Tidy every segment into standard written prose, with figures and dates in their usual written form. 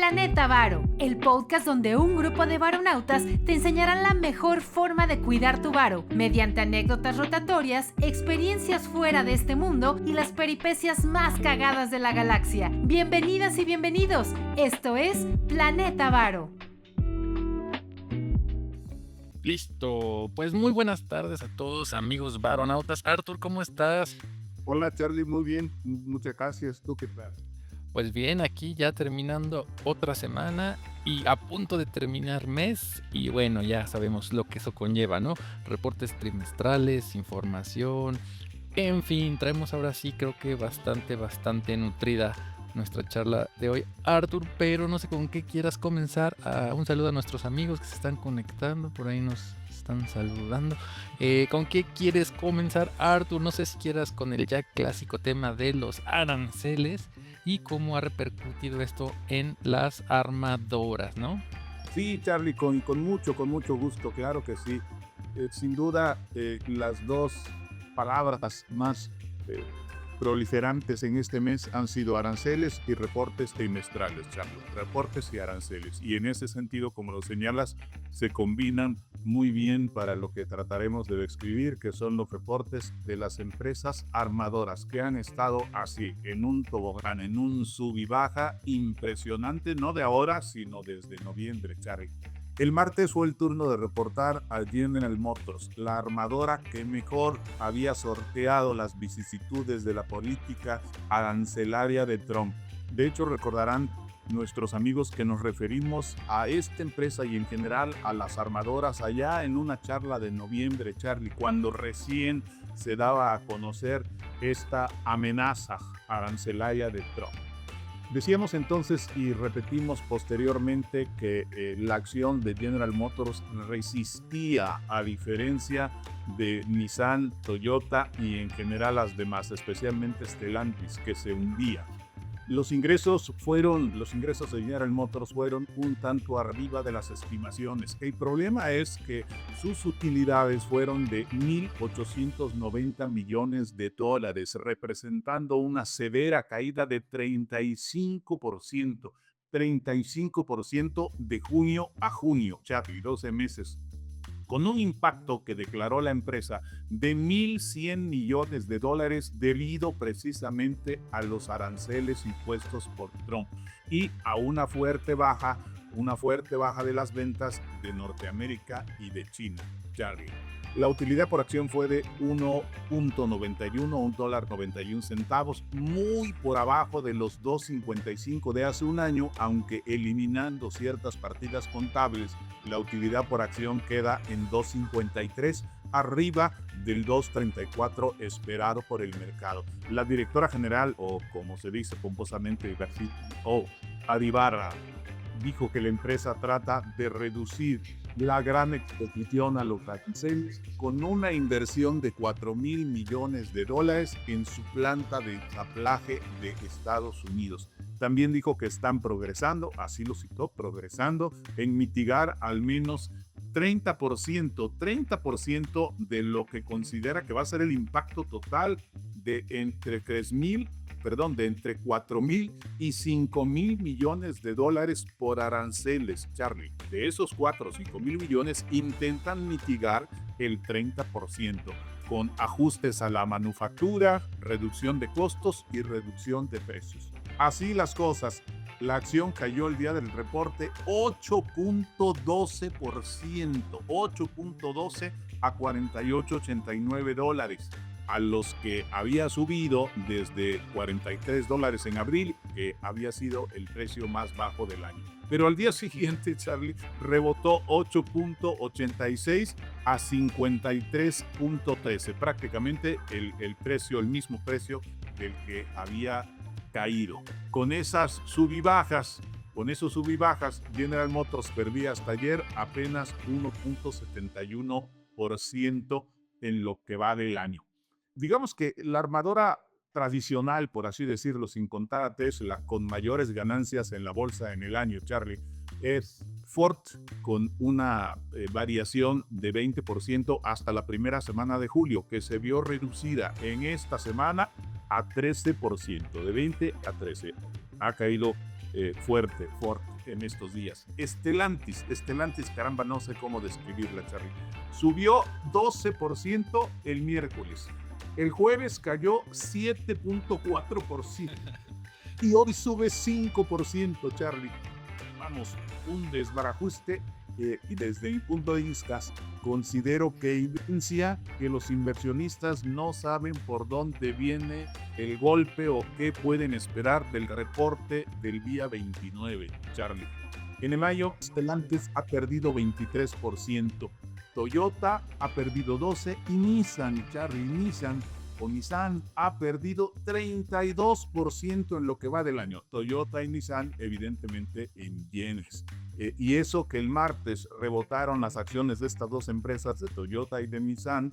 Planeta Varo, el podcast donde un grupo de varonautas te enseñarán la mejor forma de cuidar tu varo, mediante anécdotas rotatorias, experiencias fuera de este mundo y las peripecias más cagadas de la galaxia. Bienvenidas y bienvenidos, esto es Planeta Varo. Listo, pues muy buenas tardes a todos amigos varonautas. Arthur, ¿cómo estás? Hola Charlie, muy bien, muchas gracias. ¿Tú qué tal? Pues bien, aquí ya terminando otra semana y a punto de terminar mes y bueno, ya sabemos lo que eso conlleva, ¿no? Reportes trimestrales, información, en fin, traemos ahora sí creo que bastante nutrida nuestra charla de hoy, Arthur, pero no sé con qué quieras comenzar. Un saludo a nuestros amigos que se están conectando, por ahí nos están saludando. ¿Con qué quieres comenzar, Arthur? No sé si quieras con el ya clásico tema de los aranceles y cómo ha repercutido esto en las armadoras, ¿no? Sí, Charlie, con mucho gusto, claro que sí. Sin duda, las dos palabras más proliferantes en este mes han sido aranceles y reportes trimestrales, Charlie. Reportes y aranceles. Y en ese sentido, como lo señalas, se combinan muy bien para lo que trataremos de describir, que son los reportes de las empresas armadoras que han estado así, en un tobogán, en un sub y baja impresionante, no de ahora, sino desde noviembre, Charlie. El martes fue el turno de reportar a General Motors, la armadora que mejor había sorteado las vicisitudes de la política arancelaria de Trump. De hecho, recordarán nuestros amigos que nos referimos a esta empresa y en general a las armadoras allá en una charla de noviembre, Charlie, cuando recién se daba a conocer esta amenaza arancelaria de Trump. Decíamos entonces y repetimos posteriormente que la acción de General Motors resistía, a diferencia de Nissan, Toyota y en general las demás, especialmente Stellantis, que se hundía. Los ingresos de General Motors fueron un tanto arriba de las estimaciones. El problema es que sus utilidades fueron de $1,890 millones, representando una severa caída de 35% de junio a junio, Charlie, 12 meses. Con un impacto que declaró la empresa de $1,100 millones debido precisamente a los aranceles impuestos por Trump y a una fuerte baja de las ventas de Norteamérica y de China, Charlie. La utilidad por acción fue de $1.91, muy por abajo de los $2.55 de hace un año, aunque eliminando ciertas partidas contables, la utilidad por acción queda en $2.53, arriba del $2.34 esperado por el mercado. La directora general, o como se dice pomposamente, Adi Barra, dijo que la empresa trata de reducir la gran exposición a los aranceles con una inversión de $4,000 millones en su planta de ensamblaje de Estados Unidos. También dijo que están progresando, así lo citó, progresando en mitigar al menos 30% de lo que considera que va a ser el impacto total de entre 4,000 y 5,000 millones de dólares por aranceles, Charlie. De esos 4 o 5,000 millones intentan mitigar el 30% con ajustes a la manufactura, reducción de costos y reducción de precios. Así las cosas, la acción cayó el día del reporte 8.12% a $48.89, a los que había subido desde $43 en abril, que había sido el precio más bajo del año. Pero al día siguiente, Charlie, rebotó 8.86 a 53.13, prácticamente el mismo precio del que había caído. Con esos sub y bajas, General Motors perdía hasta ayer apenas 1.71% en lo que va del año. Digamos que la armadora tradicional, por así decirlo, sin contar a Tesla, con mayores ganancias en la bolsa en el año, Charlie, es Ford, con una variación de 20% hasta la primera semana de julio, que se vio reducida en esta semana a 13%, de 20 a 13. Ha caído fuerte Ford. en estos días. Stellantis, caramba, no sé cómo describirla, Charlie. Subió 12% el miércoles. El jueves cayó 7.4%. Y hoy sube 5%, Charlie. Vamos, un desbarajuste. Y desde mi punto de vista, considero que evidencia que los inversionistas no saben por dónde viene el golpe o qué pueden esperar del reporte del día 29, Charlie. En el mayo, Stellantis ha perdido 23%, Toyota ha perdido 12% y Nissan, Charlie, Nissan ha perdido 32% en lo que va del año. Toyota y Nissan, evidentemente, en yenes. Y eso que el martes rebotaron las acciones de estas dos empresas, de Toyota y de Nissan,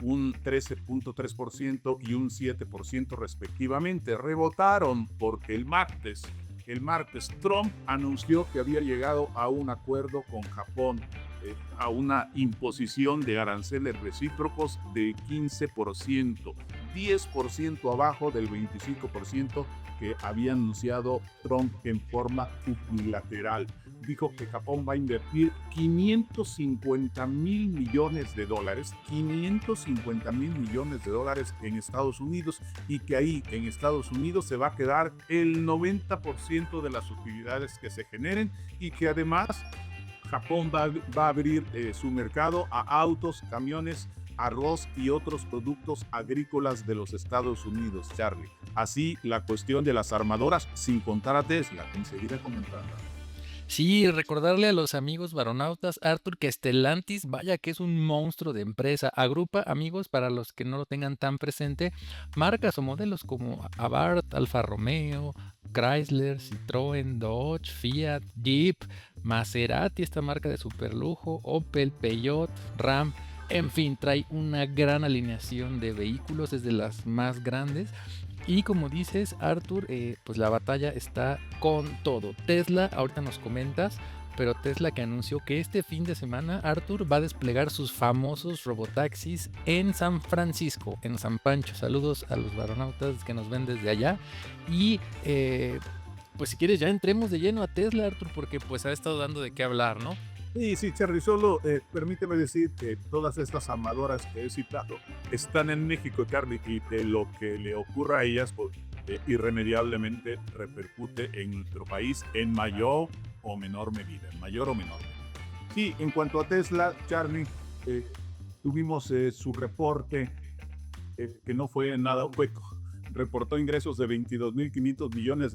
un 13.3% y un 7% respectivamente. Rebotaron porque el martes Trump anunció que había llegado a un acuerdo con Japón, a una imposición de aranceles recíprocos de 15%, 10% abajo del 25% que había anunciado Trump en forma unilateral. Dijo que Japón va a invertir $550 mil millones, $550 mil millones en Estados Unidos, y que ahí en Estados Unidos se va a quedar el 90% de las utilidades que se generen, y que además Japón va a abrir su mercado a autos, camiones, arroz y otros productos agrícolas de los Estados Unidos, Charlie. Así la cuestión de las armadoras, sin contar a Tesla, que enseguida comentando. Sí, recordarle a los amigos varonautas, Arthur, que Stellantis, vaya que es un monstruo de empresa. Agrupa, amigos, para los que no lo tengan tan presente, marcas o modelos como Abarth, Alfa Romeo, Chrysler, Citroën, Dodge, Fiat, Jeep, Maserati, esta marca de superlujo, Opel, Peugeot, Ram. En fin, trae una gran alineación de vehículos, es de las más grandes. Y como dices, Arthur, pues la batalla está con todo. Tesla, ahorita nos comentas, pero Tesla que anunció que este fin de semana, Arthur, va a desplegar sus famosos robotaxis en San Francisco, en San Pancho. Saludos a los varonautas que nos ven desde allá. Y pues si quieres ya entremos de lleno a Tesla, Arthur, porque pues ha estado dando de qué hablar, ¿no? Sí, Charlie, solo permíteme decir que todas estas armadoras que he citado están en México, Charlie, y de lo que le ocurra a ellas, pues, irremediablemente repercute en nuestro país en mayor o menor medida. Sí, en cuanto a Tesla, Charlie, tuvimos su reporte que no fue nada hueco. Reportó ingresos de $22.500 millones,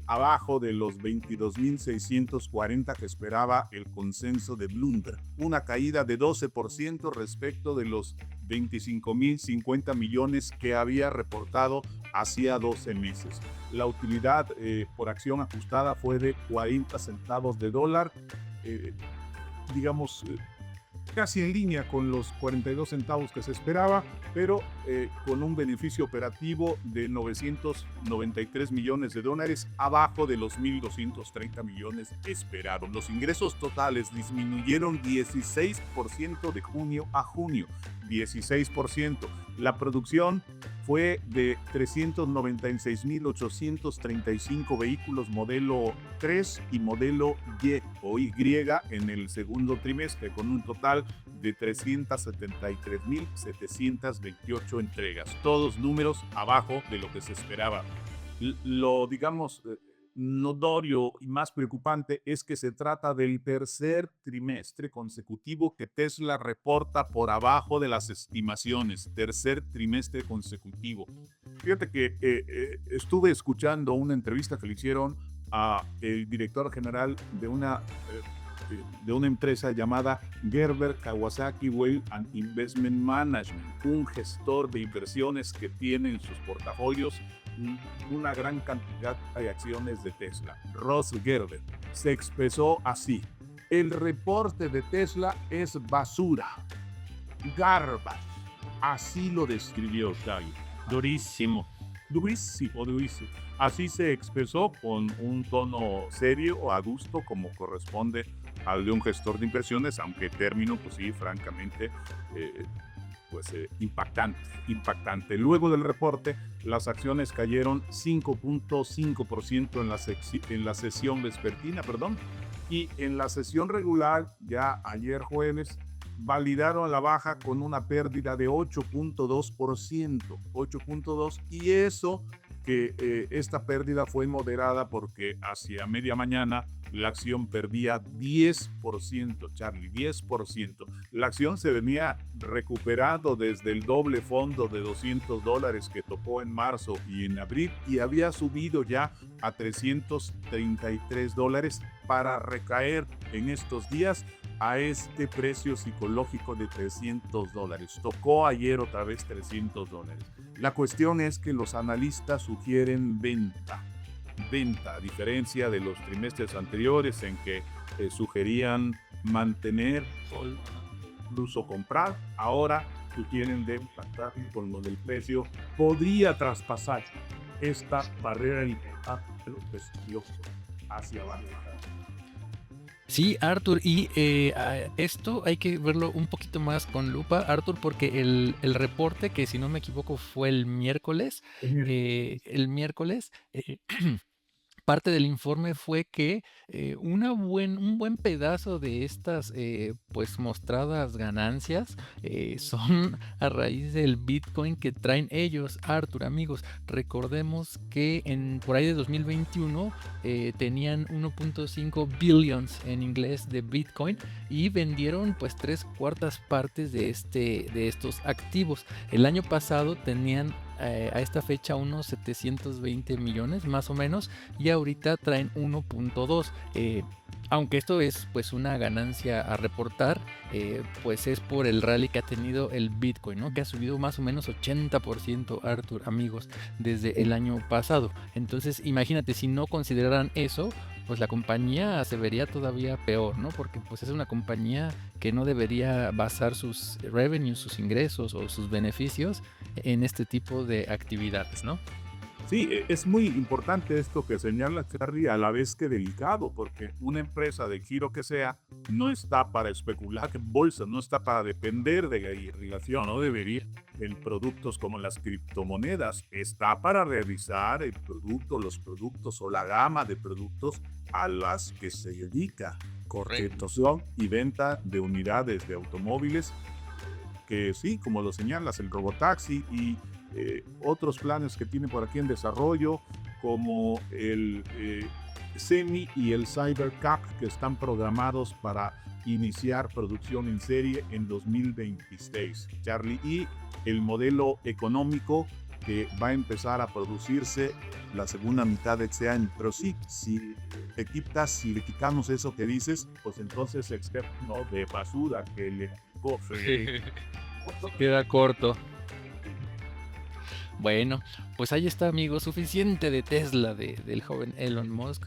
abajo de los 22.640 que esperaba el consenso de Bloomberg. Una caída de 12% respecto de los 25.050 millones que había reportado hacía 12 meses. La utilidad por acción ajustada fue de 40 centavos de dólar, casi en línea con los 42 centavos que se esperaba, pero con un beneficio operativo de $993 millones, abajo de los 1.230 millones esperados. Los ingresos totales disminuyeron 16% de junio a junio, 16%. La producción fue de 396.835 vehículos modelo 3 y modelo Y o Y en el segundo trimestre, con un total de 373.728 entregas. Todos números abajo de lo que se esperaba. Lo, notorio y más preocupante es que se trata del tercer trimestre consecutivo que Tesla reporta por abajo de las estimaciones. Tercer trimestre consecutivo. Fíjate que estuve escuchando una entrevista que le hicieron a el director general de una empresa llamada Gerber Kawasaki Wealth and Investment Management, un gestor de inversiones que tiene en sus portafolios una gran cantidad de acciones de Tesla. Ross Gerber se expresó así: el reporte de Tesla es basura, garbage. Así lo describió Xavi. Durísimo. Así se expresó, con un tono serio, a gusto, como corresponde al de un gestor de inversiones, aunque término, pues sí, francamente, impactante. Luego del reporte, las acciones cayeron 5.5% en la sesión vespertina, y en la sesión regular, ya ayer jueves, validaron la baja con una pérdida de 8.2%, 8.2%, y eso que esta pérdida fue moderada porque hacia media mañana la acción perdía 10%, Charlie, 10%. La acción se venía recuperando desde el doble fondo de $200 que tocó en marzo y en abril, y había subido ya a $333 para recaer en estos días a este precio psicológico de $300. Tocó ayer otra vez $300. La cuestión es que los analistas sugieren venta, a diferencia de los trimestres anteriores en que sugerían mantener o incluso comprar. Ahora sugieren venta con lo del precio podría traspasar esta barrera de los precios hacia abajo. Sí, Arthur, y esto hay que verlo un poquito más con lupa, Arthur, porque el reporte, que si no me equivoco fue el miércoles, parte del informe fue que un buen pedazo de estas pues mostradas ganancias son a raíz del Bitcoin que traen ellos. Arthur, amigos, recordemos que por ahí de 2021 tenían 1.5 billions en inglés de Bitcoin y vendieron pues 3/4 partes de estos activos. El año pasado tenían a esta fecha unos 720 millones más o menos, y ahorita traen 1.2. Aunque esto es pues una ganancia a reportar, pues es por el rally que ha tenido el Bitcoin, ¿no? Que ha subido más o menos 80%, Arthur, amigos, desde el año pasado. Entonces imagínate, si no consideraran eso, pues la compañía se vería todavía peor, ¿no? Porque pues es una compañía que no debería basar sus revenues, sus ingresos o sus beneficios en este tipo de actividades, ¿no? Sí, es muy importante esto que señala Charlie, a la vez que delicado, porque una empresa de giro que sea no está para especular en bolsa, no está para depender de la irrigación, no debería en productos como las criptomonedas, está para realizar los productos o la gama de productos a las que se dedica. Corrección y venta de unidades de automóviles, que sí, como lo señalas, el robotaxi y otros planes que tiene por aquí en desarrollo, como el Semi y el Cybercap, que están programados para iniciar producción en serie en 2026, Charlie, y el modelo económico que va a empezar a producirse la segunda mitad de este año. Pero sí, si le quitamos eso que dices, pues entonces excepto de basura que le cofre queda corto. Bueno, pues ahí está, amigos, suficiente de Tesla, del joven Elon Musk.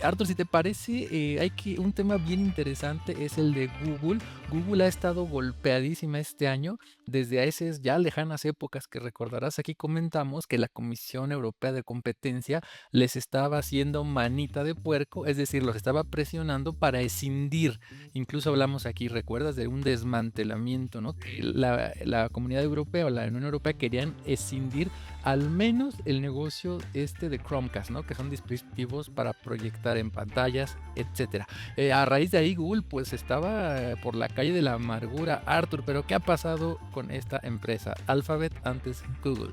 Arthur, si te parece, un tema bien interesante es el de Google. Google ha estado golpeadísima este año, desde esas ya lejanas épocas que recordarás. Aquí comentamos que la Comisión Europea de Competencia les estaba haciendo manita de puerco, es decir, los estaba presionando para escindir. Incluso hablamos aquí, ¿recuerdas? De un desmantelamiento, ¿no? Que la Comunidad Europea o la Unión Europea querían escindir al menos el negocio de Chromecast, ¿no? Que son dispositivos para proyectar en pantallas, etcétera. A raíz de ahí Google pues estaba por la calle de la amargura, Arthur, pero ¿qué ha pasado con esta empresa? Alphabet, antes Google.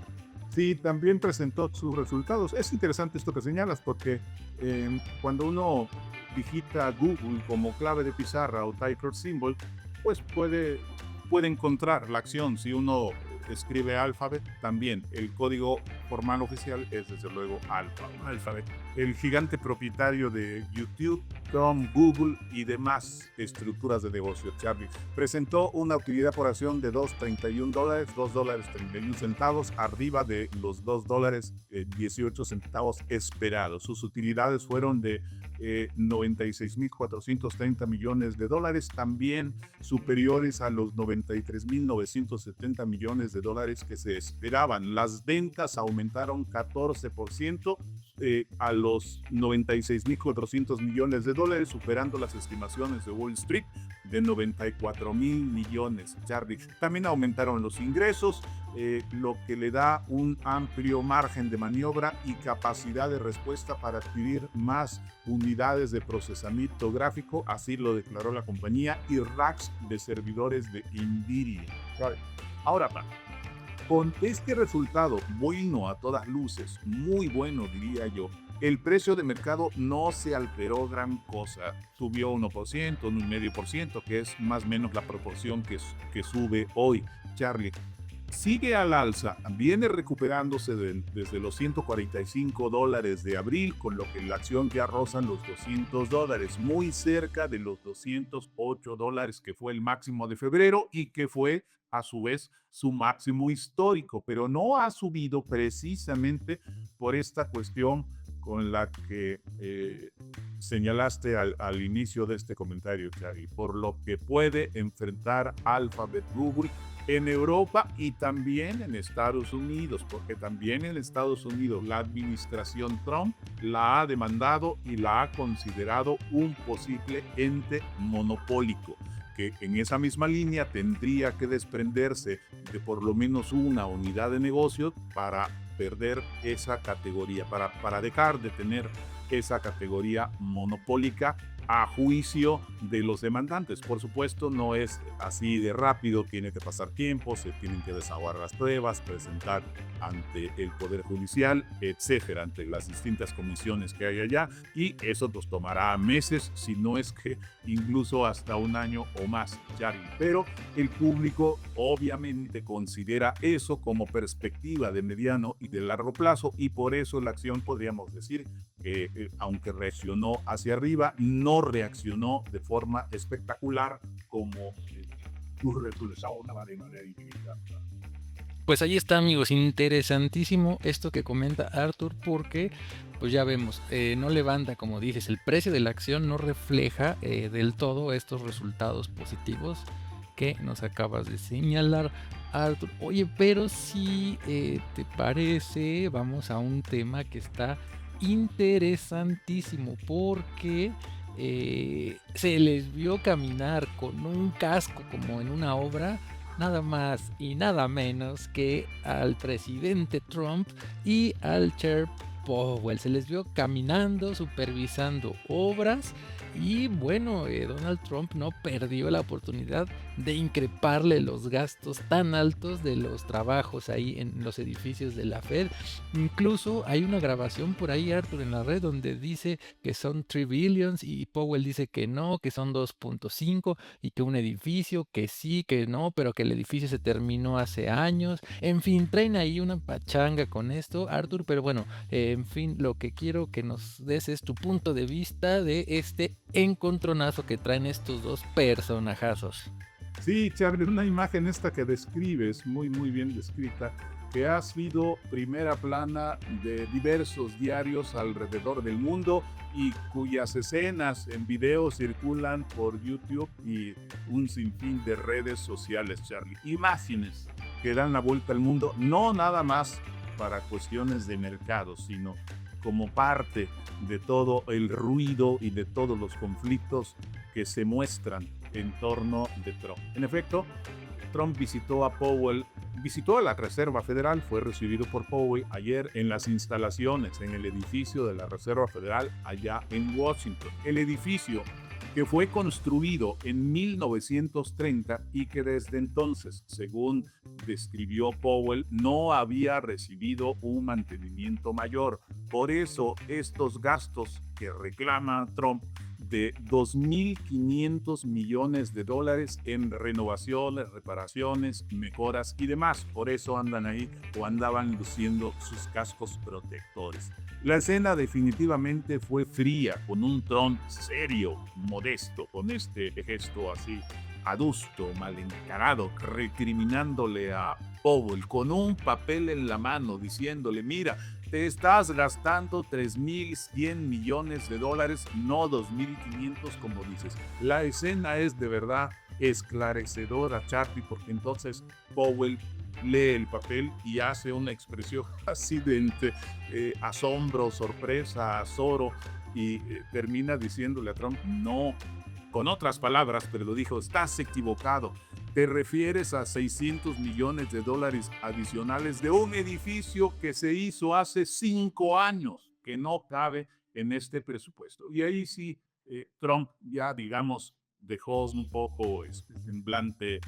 Sí, también presentó sus resultados. Es interesante esto que señalas, porque cuando uno digita Google como clave de pizarra o typer symbol, pues puede encontrar la acción. Si uno escribe Alphabet, también el código formal oficial es desde luego Alphabet. El gigante propietario de YouTube, Chrome, Google y demás estructuras de negocio, Charlie, presentó una utilidad por acción de $2.31, $2.31, arriba de los $2.18 esperados. Sus utilidades fueron de 96.430 millones de dólares, también superiores a los 93.970 millones de dólares que se esperaban. Las ventas aumentaron 14% a los 96.400 millones de dólares, superando las estimaciones de Wall Street. de 94 mil millones, Charlie. También aumentaron los ingresos, lo que le da un amplio margen de maniobra y capacidad de respuesta para adquirir más unidades de procesamiento gráfico, así lo declaró la compañía, y racks de servidores de NVIDIA. Ahora, con este resultado bueno a todas luces, muy bueno diría yo, el precio de mercado no se alteró gran cosa. Subió 1%, 1,5%, que es más o menos la proporción que sube hoy, Charlie. Sigue al alza, viene recuperándose desde los $145 de abril, con lo que la acción ya rozan los $200, muy cerca de los $208 que fue el máximo de febrero y que fue a su vez su máximo histórico, pero no ha subido precisamente por esta cuestión con la que señalaste al inicio de este comentario, Charlie, por lo que puede enfrentar Alphabet Google en Europa y también en Estados Unidos, porque también en Estados Unidos la administración Trump la ha demandado y la ha considerado un posible ente monopólico, que en esa misma línea tendría que desprenderse de por lo menos una unidad de negocio para perder esa categoría, para dejar de tener esa categoría monopólica a juicio de los demandantes. Por supuesto, no es así de rápido, tiene que pasar tiempo, se tienen que desahogar las pruebas, presentar ante el Poder Judicial, etcétera, ante las distintas comisiones que hay allá, y eso nos tomará meses, si no es que incluso hasta un año o más, Charlie. Pero el público obviamente considera eso como perspectiva de mediano y de largo plazo, y por eso la acción, podríamos decir, aunque reaccionó hacia arriba, no reaccionó de forma espectacular como Pues ahí está, amigos, interesantísimo esto que comenta Arthur, porque pues ya vemos, no levanta, como dices, el precio de la acción no refleja del todo estos resultados positivos que nos acabas de señalar, Arthur. Oye, pero si te parece, vamos a un tema que está interesantísimo, porque se les vio caminar con un casco como en una obra, nada más y nada menos que al presidente Trump y al Chair Powell. Se les vio caminando, supervisando obras. Y bueno, Donald Trump no perdió la oportunidad de increparle los gastos tan altos de los trabajos ahí en los edificios de la Fed. Incluso hay una grabación por ahí, Arthur, en la red donde dice que son 3 billions y Powell dice que no, que son 2.5 y que un edificio, que sí, que no, pero que el edificio se terminó hace años. En fin, traen ahí una pachanga con esto, Arthur, pero bueno, en fin, lo que quiero que nos des es tu punto de vista de este encontronazo que traen estos dos personajazos. Sí, Charlie, una imagen esta que describes, muy bien descrita, que ha sido primera plana de diversos diarios alrededor del mundo y cuyas escenas en video circulan por YouTube y un sinfín de redes sociales, Charlie. Imágenes que dan la vuelta al mundo, no nada más para cuestiones de mercado, sino como parte de todo el ruido y de todos los conflictos que se muestran en torno de Trump. En efecto, Trump visitó a la Reserva Federal, fue recibido por Powell ayer en las instalaciones, en el edificio de la Reserva Federal allá en Washington. El edificio que fue construido en 1930 y que desde entonces, según describió Powell, no había recibido un mantenimiento mayor. Por eso estos gastos que reclama Trump de $2.500 millones en renovaciones, reparaciones, mejoras y demás. Por eso andan ahí o andaban luciendo sus cascos protectores. La escena definitivamente fue fría, con un Trump serio, modesto, con este gesto así adusto, mal encarado, recriminándole a Powell con un papel en la mano, diciéndole: mira, te estás gastando $3.100 millones, no 2.500 como dices. La escena es de verdad esclarecedora, Charlie, porque entonces Powell lee el papel y hace una expresión así de entre asombro, sorpresa, azoro, y termina diciéndole a Trump: no, con otras palabras, pero lo dijo, estás equivocado. Te refieres a $600 millones adicionales de un edificio que se hizo hace 5 años, que no cabe en este presupuesto. Y ahí sí, Trump ya, digamos, dejó un poco este semblante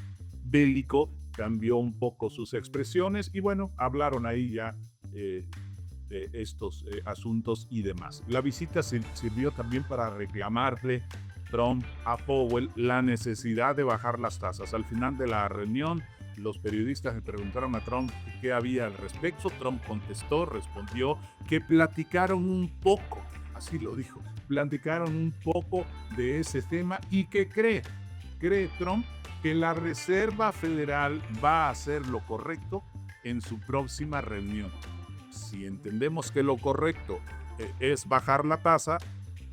bélico, cambió un poco sus expresiones y bueno, hablaron ahí ya de estos asuntos y demás. La visita sirvió también para reclamarle Trump a Powell la necesidad de bajar las tasas. Al final de la reunión, los periodistas le preguntaron a Trump qué había al respecto. Trump respondió que platicaron un poco, así lo dijo, platicaron un poco de ese tema y que cree Trump que la Reserva Federal va a hacer lo correcto en su próxima reunión. Si entendemos que lo correcto es bajar la tasa,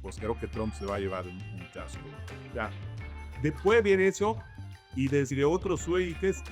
pues creo que Trump se va a llevar un chasco. Ya. Después viene eso y desde otros sueños,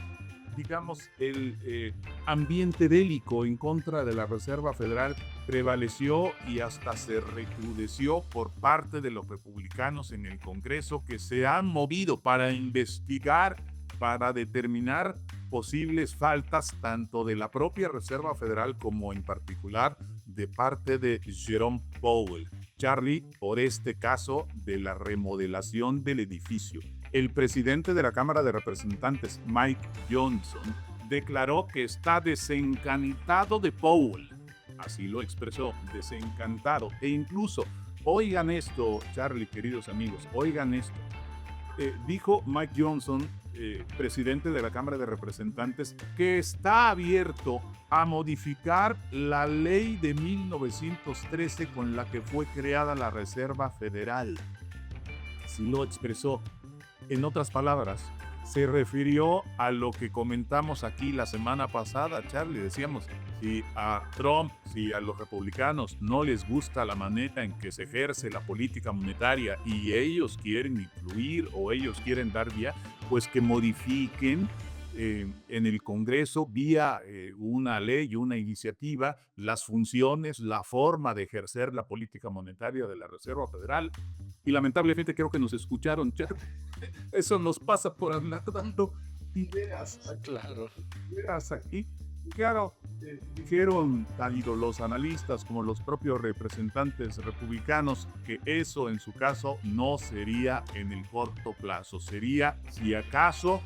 digamos, el ambiente bélico en contra de la Reserva Federal prevaleció y hasta se recrudeció por parte de los republicanos en el Congreso, que se han movido para investigar, para determinar posibles faltas tanto de la propia Reserva Federal como en particular de parte de Jerome Powell. Charlie, por este caso de la remodelación del edificio. El presidente de la Cámara de Representantes, Mike Johnson, declaró que está desencantado de Powell. Así lo expresó, desencantado. E incluso, oigan esto, Charlie, queridos amigos, oigan esto. Dijo Mike Johnson, presidente de la Cámara de Representantes, que está abierto a modificar la ley de 1913 con la que fue creada la Reserva Federal. Así lo expresó. En otras palabras, se refirió a lo que comentamos aquí la semana pasada, Charlie. Decíamos, si a Trump, si a los republicanos no les gusta la manera en que se ejerce la política monetaria y ellos quieren influir o ellos quieren dar vía, pues que modifiquen en el Congreso vía una ley, una iniciativa, las funciones, la forma de ejercer la política monetaria de la Reserva Federal. Y lamentablemente creo que nos escucharon. Eso nos pasa por andar dando ideas. Claro. Ideas aquí. Claro, dijeron tanto los analistas como los propios representantes republicanos que eso en su caso no sería en el corto plazo. Sería, si acaso,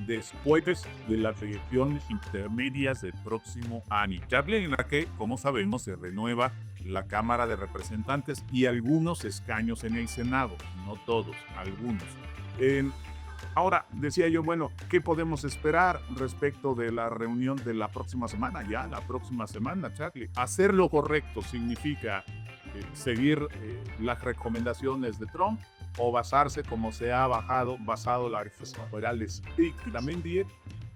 después de las elecciones intermedias del próximo año. Charlie, en la que, como sabemos, se renueva la Cámara de Representantes y algunos escaños en el Senado, no todos, algunos. Ahora, decía yo, bueno, ¿qué podemos esperar respecto de la reunión de la próxima semana? Ya, la próxima semana, Charlie. Hacer lo correcto significa seguir las recomendaciones de Trump o basarse como se ha basado las Reserva Federal estrictamente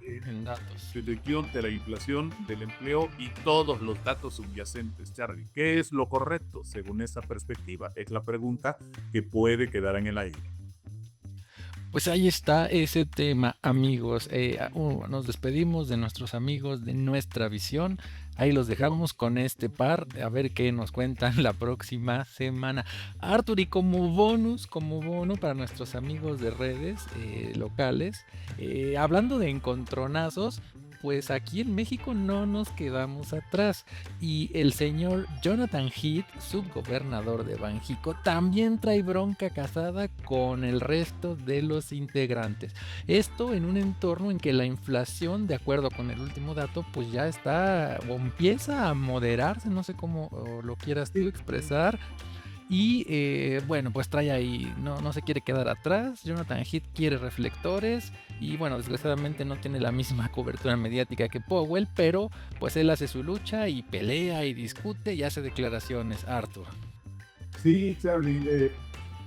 En datos. predicción de la inflación, del empleo y todos los datos subyacentes, Charlie. ¿Qué es lo correcto según esa perspectiva? Es la pregunta que puede quedar en el aire. Pues ahí está ese tema, amigos. Nos despedimos de nuestros amigos de Nuestra Visión. Ahí los dejamos con este par, a ver qué nos cuentan la próxima semana. Arthur, y como bono para nuestros amigos de redes locales, hablando de encontronazos, pues aquí en México no nos quedamos atrás. Y el señor Jonathan Heath, subgobernador de Banjico, también trae bronca casada con el resto de los integrantes. Esto en un entorno en que la inflación, de acuerdo con el último dato, pues ya está o empieza a moderarse, no sé cómo lo quieras tú expresar. Y bueno, pues trae ahí, no se quiere quedar atrás. Jonathan Heath quiere reflectores y bueno, desgraciadamente no tiene la misma cobertura mediática que Powell, pero pues él hace su lucha y pelea y discute y hace declaraciones. Arthur. Sí, Charlie,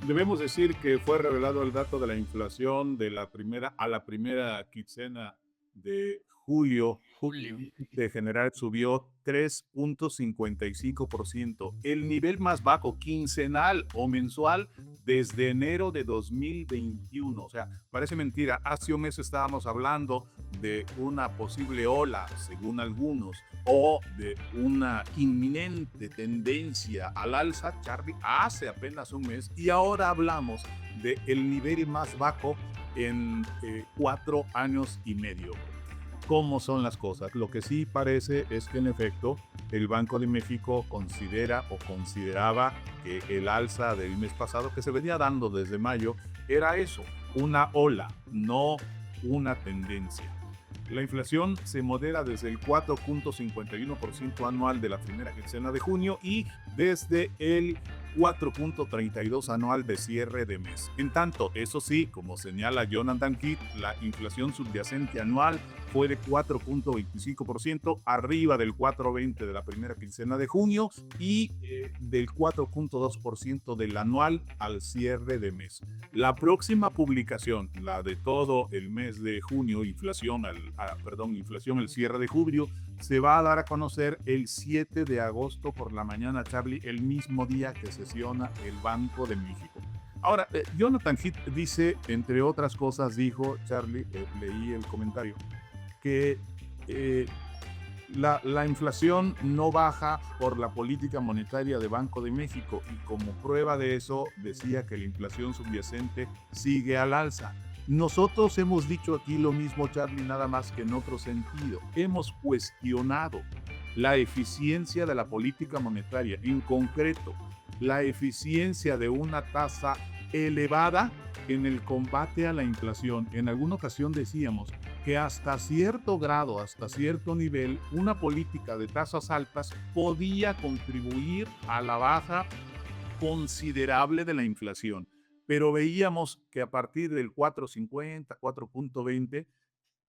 debemos decir que fue revelado el dato de la inflación de la primera quincena de julio julio. de general subió 3.55%, el nivel más bajo quincenal o mensual desde enero de 2021. O sea, parece mentira, hace un mes estábamos hablando de una posible ola, según algunos, o de una inminente tendencia al alza, Charlie, hace apenas un mes, y ahora hablamos del nivel más bajo en 4 años y medio. ¿Cómo son las cosas? Lo que sí parece es que en efecto el Banco de México considera o consideraba que el alza del mes pasado que se venía dando desde mayo era eso, una ola, no una tendencia. La inflación se modera desde el 4.51% anual de la primera quincena de junio y desde el 4.32 anual de cierre de mes. En tanto, eso sí, como señala Jonathan Heath, la inflación subyacente anual fue de 4.25%, arriba del 4.20 de la primera quincena de junio y del 4.2% del anual al cierre de mes. La próxima publicación, la de todo el mes de junio, inflación el cierre de julio, se va a dar a conocer el 7 de agosto por la mañana, Charlie, el mismo día que sesiona el Banco de México. Ahora, Jonathan Heath dice, entre otras cosas, dijo, Charlie, leí el comentario, que la inflación no baja por la política monetaria de Banco de México y como prueba de eso decía que la inflación subyacente sigue al alza. Nosotros hemos dicho aquí lo mismo, Charlie, nada más que en otro sentido. Hemos cuestionado la eficiencia de la política monetaria, en concreto, la eficiencia de una tasa elevada en el combate a la inflación. En alguna ocasión decíamos que hasta cierto grado, hasta cierto nivel, una política de tasas altas podía contribuir a la baja considerable de la inflación. Pero veíamos que a partir del 4.50, 4.20,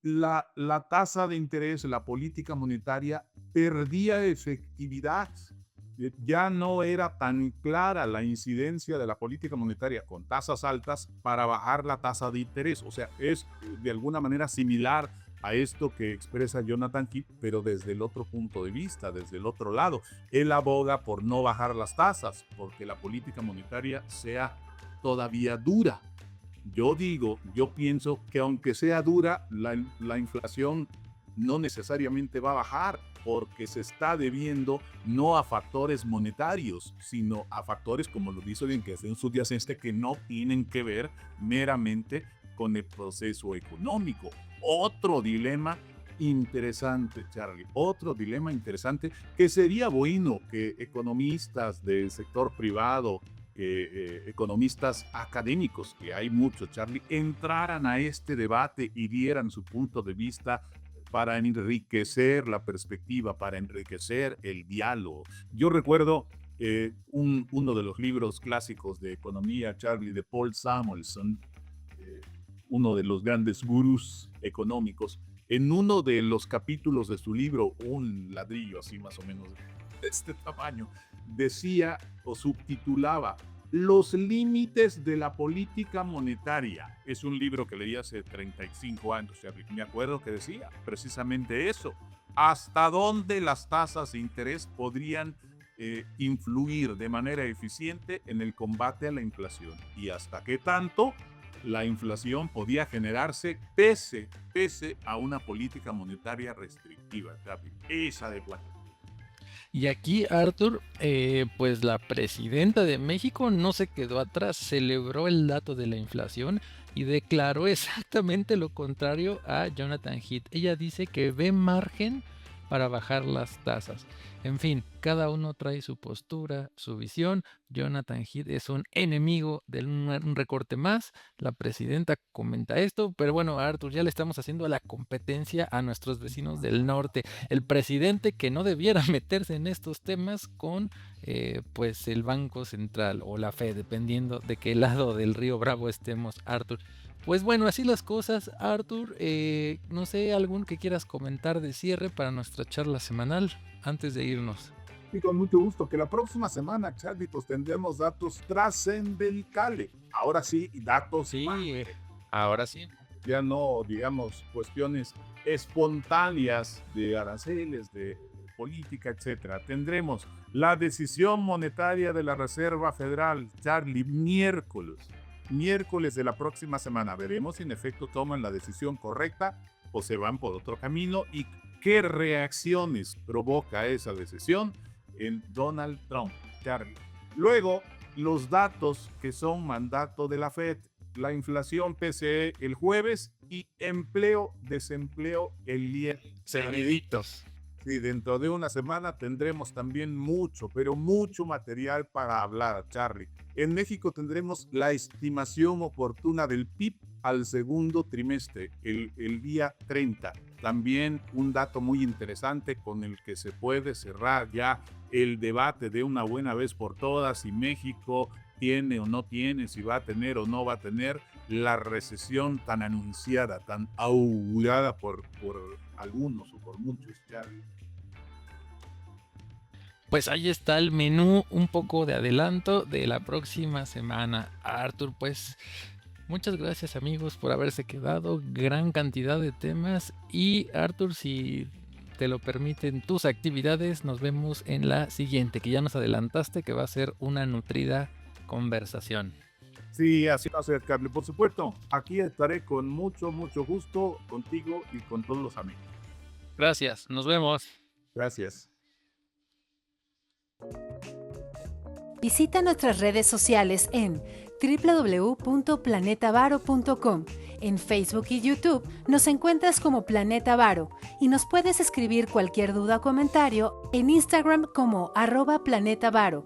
la tasa de interés, la política monetaria perdía efectividad. Ya no era tan clara la incidencia de la política monetaria con tasas altas para bajar la tasa de interés. O sea, es de alguna manera similar a esto que expresa Jonathan Heath, pero desde el otro punto de vista, desde el otro lado. Él aboga por no bajar las tasas, porque la política monetaria sea todavía dura. Yo pienso que aunque sea dura, la inflación no necesariamente va a bajar, porque se está debiendo no a factores monetarios, sino a factores, como lo dice bien, que es un subyacente que no tienen que ver meramente con el proceso económico. Otro dilema interesante, Charlie, otro dilema interesante que sería bueno que economistas del sector privado, economistas académicos, que hay muchos, Charlie, entraran a este debate y dieran su punto de vista para enriquecer la perspectiva, para enriquecer el diálogo. Yo recuerdo uno de los libros clásicos de economía, Charlie, de Paul Samuelson, uno de los grandes gurús económicos. En uno de los capítulos de su libro, un ladrillo así más o menos de este tamaño, decía o subtitulaba Los límites de la política monetaria. Es un libro que leí hace 35 años. Me acuerdo que decía precisamente eso. ¿Hasta dónde las tasas de interés podrían influir de manera eficiente en el combate a la inflación? ¿Y hasta qué tanto la inflación podía generarse pese a una política monetaria restrictiva? Esa de plata. Y aquí, Arthur, pues la presidenta de México no se quedó atrás, celebró el dato de la inflación y declaró exactamente lo contrario a Jonathan Heath. Ella dice que ve margen para bajar las tasas. En fin, cada uno trae su postura, su visión. Jonathan Heath es un enemigo de un recorte más. La presidenta comenta esto, pero bueno, Arthur, ya le estamos haciendo la competencia a nuestros vecinos del norte. El presidente que no debiera meterse en estos temas con pues el Banco Central o la Fed, dependiendo de qué lado del río Bravo estemos, Arthur. Pues bueno, así las cosas, Arthur. No sé, algún que quieras comentar de cierre para nuestra charla semanal antes de irnos. Y con mucho gusto, que la próxima semana, Charlitos, tendremos datos trascendentales. Ahora sí, datos. Sí, ahora sí. Ya no, digamos, cuestiones espontáneas de aranceles, de política, etcétera. Tendremos la decisión monetaria de la Reserva Federal, Charlie, miércoles de la próxima semana. Veremos si en efecto toman la decisión correcta o se van por otro camino y qué reacciones provoca esa decisión en Donald Trump, Charlie. Luego, los datos que son mandato de la Fed, la inflación PCE el jueves y desempleo el viernes. Seguiditos. Sí, dentro de una semana tendremos también mucho, pero mucho material para hablar, Charlie. En México tendremos la estimación oportuna del PIB al segundo trimestre, el día 30. También un dato muy interesante con el que se puede cerrar ya el debate de una buena vez por todas, si México tiene o no tiene, si va a tener o no va a tener la recesión tan anunciada, tan augurada por algunos o por muchos, Charlie. Pues ahí está el menú, un poco de adelanto de la próxima semana. Arthur, pues muchas gracias amigos por haberse quedado, gran cantidad de temas. Y Arthur, si te lo permiten tus actividades, nos vemos en la siguiente, que ya nos adelantaste que va a ser una nutrida conversación. Sí, así va a ser, Carly. Por supuesto, aquí estaré con mucho gusto contigo y con todos los amigos. Gracias, nos vemos. Gracias. Visita nuestras redes sociales en www.planetavaro.com. En Facebook y YouTube nos encuentras como Planeta Varo y nos puedes escribir cualquier duda o comentario en Instagram como @planetavaro.